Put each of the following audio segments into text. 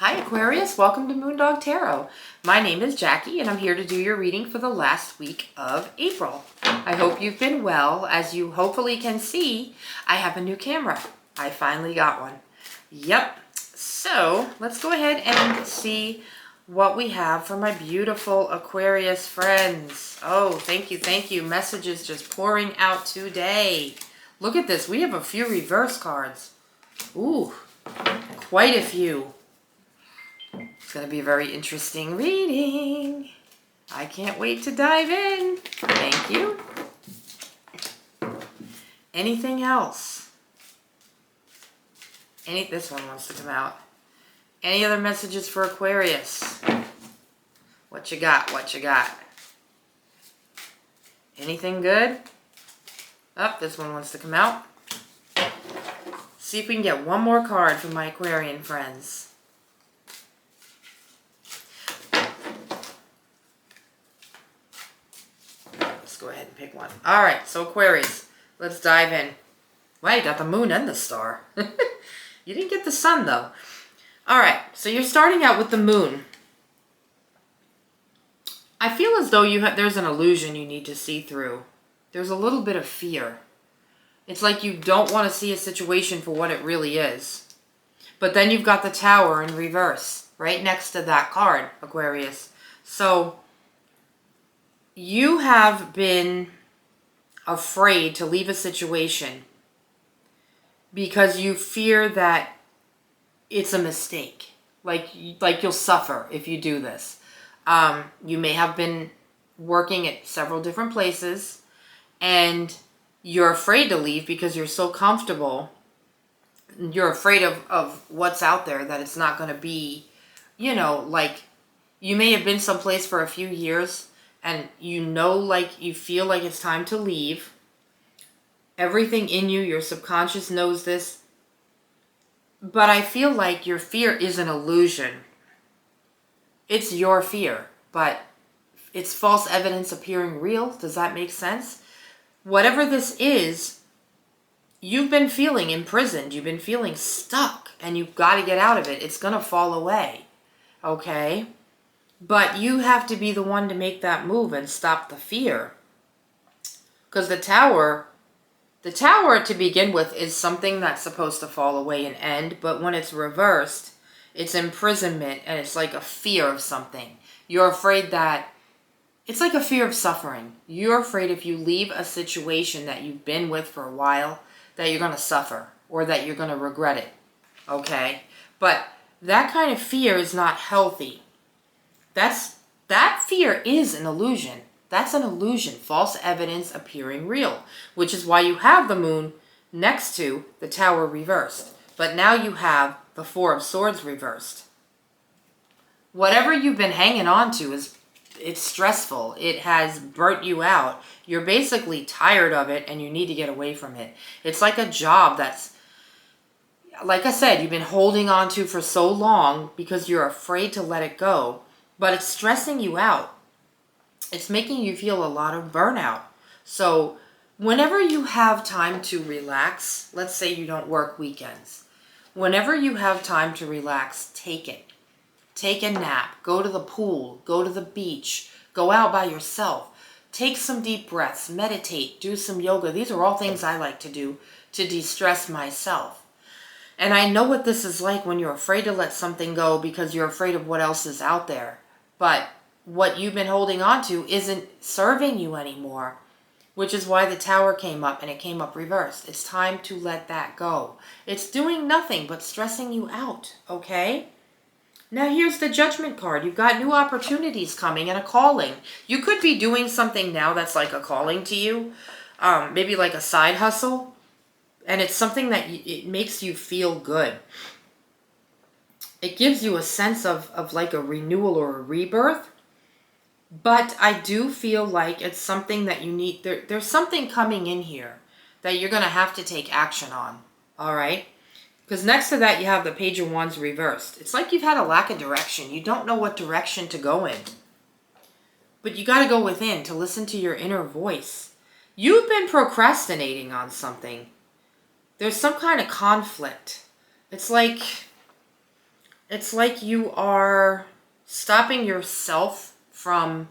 Hi Aquarius, welcome to Moondog Tarot. My name is Jackie and I'm here to do your reading for the last week of April. I hope you've been well. As you hopefully can see, I have a new camera. I finally got one. Yep. So let's go ahead and see what we have for my beautiful Aquarius friends. Oh, thank you, thank you. Messages just pouring out today. Look at this. We have a few reverse cards. Ooh, quite a few. It's going to be a very interesting reading. I can't wait to dive in. Thank you. Anything else? This one wants to come out. Any other messages for Aquarius? What you got? What you got? Anything good? Oh, this one wants to come out. See if we can get one more card from my Aquarian friends. Go ahead and pick one. All right, so Aquarius, let's dive in. Wow, you got the moon and the star. You didn't get the sun, though. All right, so you're starting out with the moon. I feel as though there's an illusion you need to see through. There's a little bit of fear. It's like you don't want to see a situation for what it really is. But then you've got the Tower in reverse, right next to that card, Aquarius. So you have been afraid to leave a situation because you fear that it's a mistake. Like you'll suffer if you do this. You may have been working at several different places and you're afraid to leave because you're so comfortable. You're afraid of what's out there, that it's not going to be, like you may have been someplace for a few years and you feel like it's time to leave. Everything in you, your subconscious knows this. But I feel like your fear is an illusion. It's your fear, but it's false evidence appearing real. Does that make sense? Whatever this is, you've been feeling imprisoned. You've been feeling stuck, and you've got to get out of it. It's going to fall away. Okay? But you have to be the one to make that move and stop the fear. Because the tower to begin with is something that's supposed to fall away and end. But when it's reversed, it's imprisonment and it's like a fear of something. You're afraid that, it's like a fear of suffering. You're afraid if you leave a situation that you've been with for a while, that you're going to suffer or that you're going to regret it. Okay? But that kind of fear is not healthy. That fear is an illusion. That's an illusion. False evidence appearing real. Which is why you have the moon next to the Tower reversed. But now you have the Four of Swords reversed. Whatever you've been hanging on to it's stressful. It has burnt you out. You're basically tired of it and you need to get away from it. It's like a job that's, like I said, you've been holding on to for so long because you're afraid to let it go. But it's stressing you out. It's making you feel a lot of burnout. So whenever you have time to relax, let's say you don't work weekends. Whenever you have time to relax, take it. Take a nap. Go to the pool. Go to the beach. Go out by yourself. Take some deep breaths. Meditate. Do some yoga. These are all things I like to do to de-stress myself. And I know what this is like when you're afraid to let something go because you're afraid of what else is out there. But what you've been holding on to isn't serving you anymore, which is why the Tower came up and it came up reversed. It's time to let that go. It's doing nothing but stressing you out, okay? Now here's the Judgment card. You've got new opportunities coming and a calling. You could be doing something now that's like a calling to you, maybe like a side hustle, and it's something that it makes you feel good. It gives you a sense of like a renewal or a rebirth. But I do feel like it's something that you need. There's something coming in here that you're going to have to take action on. All right? Because next to that, you have the Page of Wands reversed. It's like you've had a lack of direction. You don't know what direction to go in. But you got to go within to listen to your inner voice. You've been procrastinating on something. There's some kind of conflict. It's like It's like you are stopping yourself from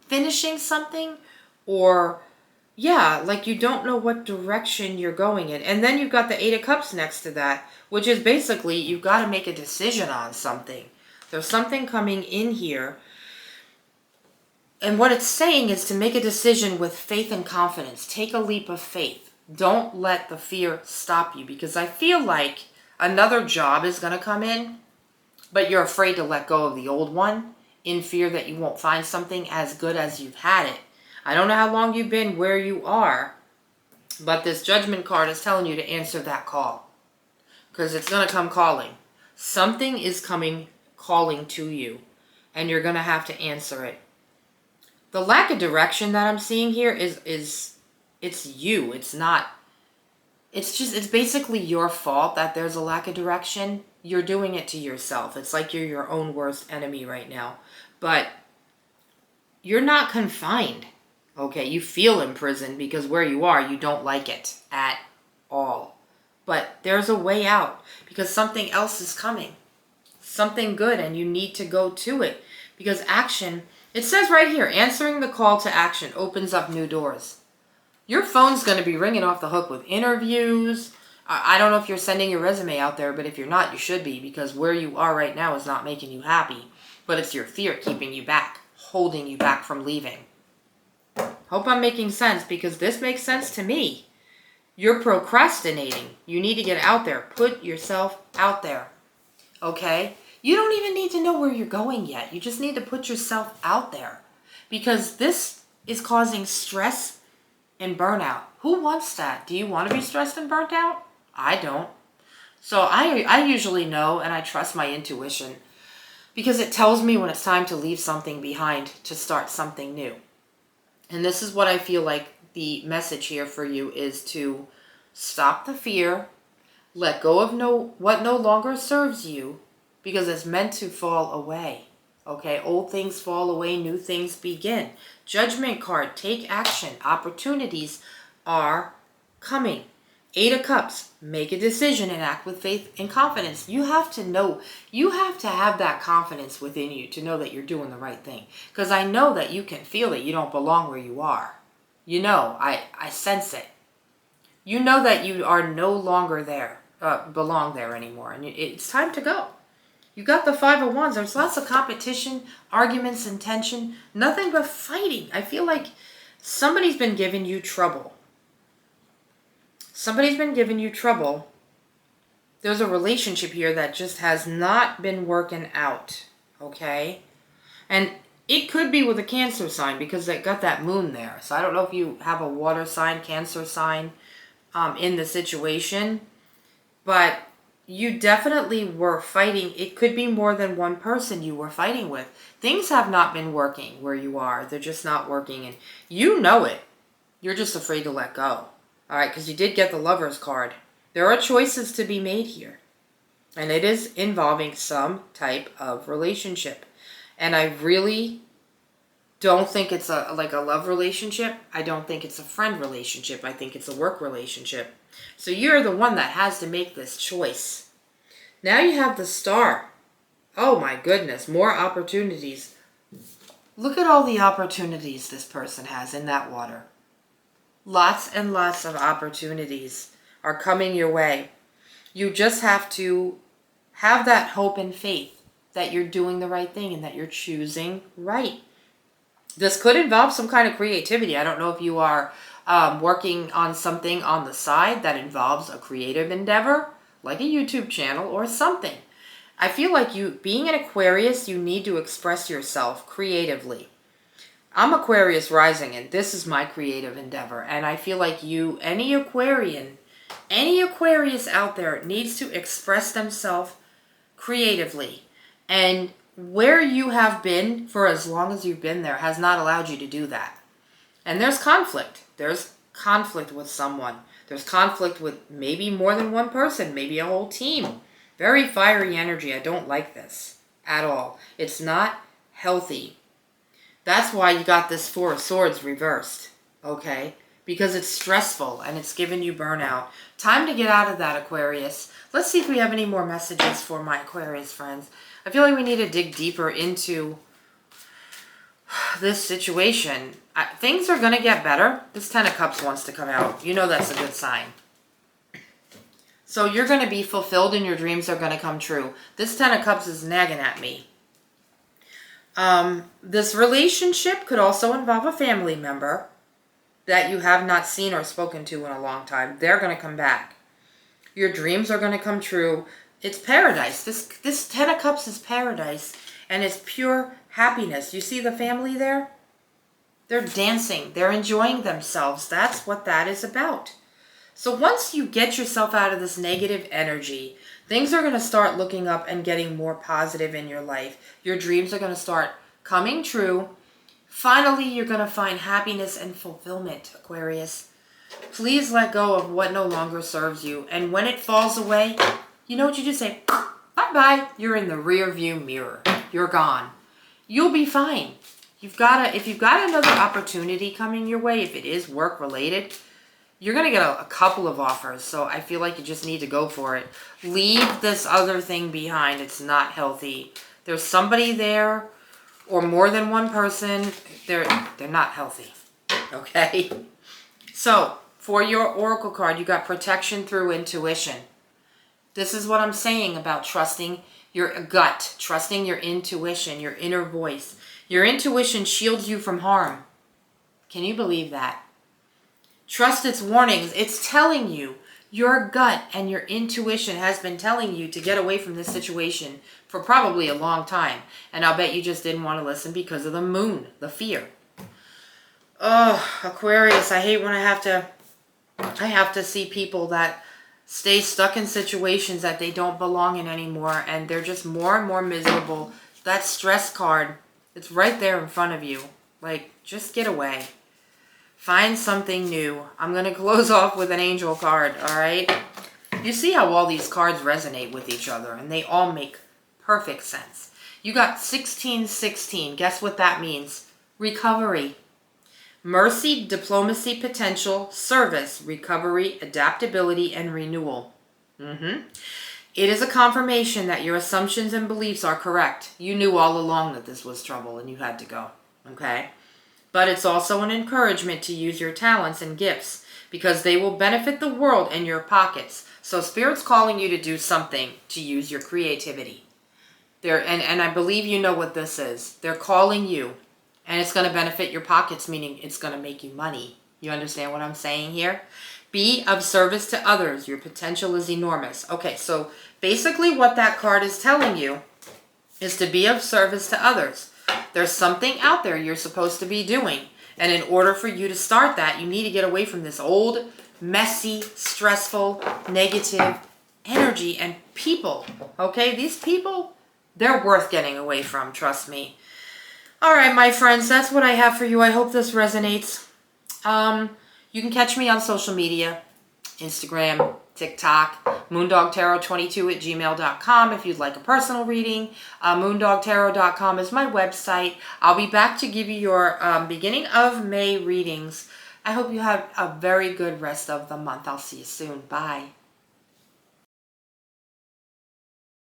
finishing something, or yeah, like you don't know what direction you're going in. And then you've got the Eight of Cups next to that, which is basically you've got to make a decision on something. There's something coming in here. And what it's saying is to make a decision with faith and confidence. Take a leap of faith. Don't let the fear stop you, because I feel like another job is going to come in, but you're afraid to let go of the old one in fear that you won't find something as good as you've had it. I don't know how long you've been where you are, but this Judgment card is telling you to answer that call, because it's going to come calling. Something is coming calling to you, and you're going to have to answer it. The lack of direction that I'm seeing here is it's you. It's not, it's basically your fault that there's a lack of direction. You're doing it to yourself. It's like you're your own worst enemy right now. But you're not confined. Okay, you feel imprisoned because where you are, you don't like it at all. But there's a way out, because something else is coming. Something good, and you need to go to it. Because action, it says right here, answering the call to action opens up new doors. Your phone's going to be ringing off the hook with interviews. I don't know if you're sending your resume out there, but if you're not, you should be, because where you are right now is not making you happy. But it's your fear keeping you back, holding you back from leaving. Hope I'm making sense, because this makes sense to me. You're procrastinating. You need to get out there. Put yourself out there. Okay? You don't even need to know where you're going yet. You just need to put yourself out there, because this is causing stress and burnout. Who wants that? Do you want to be stressed and burnt out? I don't. So I usually know, and I trust my intuition, because it tells me when it's time to leave something behind to start something new. And this is what I feel like the message here for you is: to stop the fear, let go of what no longer serves you, because it's meant to fall away. Okay, old things fall away, new things begin. Judgment card, take action. Opportunities are coming. Eight of Cups, make a decision and act with faith and confidence. You have to know, you have to have that confidence within you to know that you're doing the right thing. Because I know that you can feel that you don't belong where you are. You know, I sense it. You know that you are no longer there, belong there anymore. And it's time to go. You got the Five of Wands. There's lots of competition, arguments, and tension. Nothing but fighting. I feel like somebody's been giving you trouble. Somebody's been giving you trouble. There's a relationship here that just has not been working out. Okay? And it could be with a Cancer sign, because they got that moon there. So I don't know if you have a water sign, Cancer sign in the situation. But you definitely were fighting. It could be more than one person you were fighting with. Things have not been working where you are. They're just not working. And you know it. You're just afraid to let go. All right, because you did get the Lover's card. There are choices to be made here. And it is involving some type of relationship. And I really don't think it's like a love relationship. I don't think it's a friend relationship. I think it's a work relationship. So you're the one that has to make this choice. Now you have the Star. Oh my goodness, more opportunities. Look at all the opportunities this person has in that water. Lots and lots of opportunities are coming your way. You just have to have that hope and faith that you're doing the right thing and that you're choosing right. This could involve some kind of creativity. I don't know if you are working on something on the side that involves a creative endeavor, like a YouTube channel or something. I feel like being an Aquarius, you need to express yourself creatively. I'm Aquarius rising, and this is my creative endeavor. And I feel like any Aquarius out there needs to express themselves creatively. And where you have been for as long as you've been there has not allowed you to do that. And there's conflict. There's conflict with someone. There's conflict with maybe more than one person, maybe a whole team. Very fiery energy. I don't like this at all. It's not healthy. That's why you got this Four of Swords reversed, okay? because it's stressful and it's giving you burnout. Time to get out of that, Aquarius. Let's see if we have any more messages for my Aquarius friends. I feel like we need to dig deeper into this situation. Things are going to get better. This Ten of Cups wants to come out. You know that's a good sign. So you're going to be fulfilled and your dreams are going to come true. This Ten of Cups is nagging at me. This relationship could also involve a family member that you have not seen or spoken to in a long time. They're going to come back. Your dreams are going to come true. It's paradise. This Ten of Cups is paradise. And it's pure happiness. You see the family there? They're dancing. They're enjoying themselves. That's what that is about. So once you get yourself out of this negative energy, things are going to start looking up and getting more positive in your life. Your dreams are going to start coming true. Finally, you're going to find happiness and fulfillment, Aquarius. Please let go of what no longer serves you. And when it falls away, you know what you just say? Bye-bye. You're in the rear view mirror. You're gone. You'll be fine. If you've got another opportunity coming your way, if it is work related, you're going to get a couple of offers. So I feel like you just need to go for it. Leave this other thing behind. It's not healthy. There's somebody there or more than one person. They're not healthy. Okay? So for your Oracle card, you got protection through intuition. This is what I'm saying about trusting your gut, trusting your intuition, your inner voice. Your intuition shields you from harm. Can you believe that? Trust its warnings. It's telling you. Your gut and your intuition has been telling you to get away from this situation for probably a long time. And I'll bet you just didn't want to listen because of the moon, the fear. Oh, Aquarius, I hate when I have to see people that stay stuck in situations that they don't belong in anymore, and they're just more and more miserable. That stress card, it's right there in front of you. Like, just get away. Find something new. I'm going to close off with an angel card, all right? You see how all these cards resonate with each other, and they all make perfect sense. You got 1616. Guess what that means? Recovery. Mercy, diplomacy, potential, service, recovery, adaptability, and renewal. It is a confirmation that your assumptions and beliefs are correct. You knew all along that this was trouble and you had to go. Okay? But it's also an encouragement to use your talents and gifts because they will benefit the world and your pockets. So Spirit's calling you to do something to use your creativity. And I believe you know what this is. They're calling you. And it's going to benefit your pockets, meaning it's going to make you money. You understand what I'm saying here? Be of service to others. Your potential is enormous. Okay, so basically what that card is telling you is to be of service to others. There's something out there you're supposed to be doing. And in order for you to start that, you need to get away from this old, messy, stressful, negative energy and people. Okay, these people, they're worth getting away from, trust me. All right, my friends, that's what I have for you. I hope this resonates. You can catch me on social media, Instagram, TikTok, moondogtarot22@gmail.com if you'd like a personal reading. Moondogtarot.com is my website. I'll be back to give you your beginning of May readings. I hope you have a very good rest of the month. I'll see you soon. Bye.